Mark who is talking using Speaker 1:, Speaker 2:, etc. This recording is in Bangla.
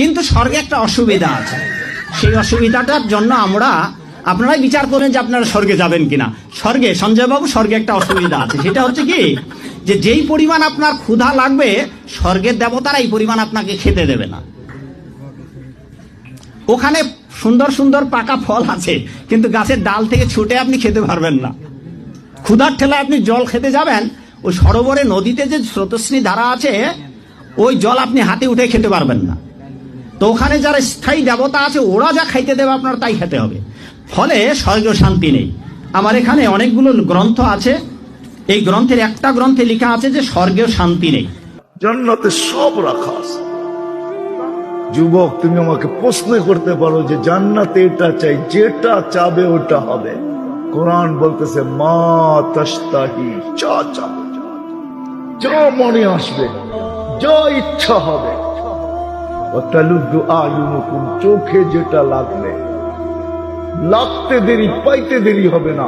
Speaker 1: কিন্তু স্বর্গে একটা অসুবিধা আছে, সেই অসুবিধাটার জন্য আপনারাই বিচার করেন যে আপনারা স্বর্গে যাবেন কিনা। স্বর্গে, সঞ্জয় বাবু, স্বর্গে একটা অসুবিধা আছে, সেটা হচ্ছে কি, যে যেই পরিমাণ আপনার ক্ষুধা লাগবে স্বর্গের দেবতারা এই পরিমাণ আপনাকে খেতে দেবে না। ওখানে সুন্দর সুন্দর পাকা ফল আছে, কিন্তু গাছের ডাল থেকে ছুটে আপনি খেতে পারবেন না। ক্ষুধার ঠেলায় আপনি জল খেতে যাবেন, ওই সরোবরে নদীতে যে স্রোতস্বিনী ধারা আছে, ওই জল আপনি হাতে উঠে খেতে পারবেন না। তো ওখানে যারা স্থায়ী দেবতা আছে, ওরা যা খাইতে দেবে আপনার তাই খেতে হবে। ফলে স্বর্গীয় শান্তি নেই। আমার এখানে অনেকগুলো গ্রন্থ আছে, এই গ্রন্থের একটা গ্রন্থে লেখা আছে যে স্বর্গীয় শান্তি নেই।
Speaker 2: জান্নাতে সব রাখা আছে। যুবক, তুমি আমাকে প্রশ্ন করতে পারো যে জান্নাতে এটা চাই, যেটা চাবে ওটা হবে। কোরআন বলতেছে মা তাশতাহি, যা চাবে, যা মনে আসবে, যা ইচ্ছা হবে। ওয়াতালুদ্দু আয়ুনুকুম, চোখে যেটা লাগবে, লাগতে দেরি পাইতে দেরি হবে না।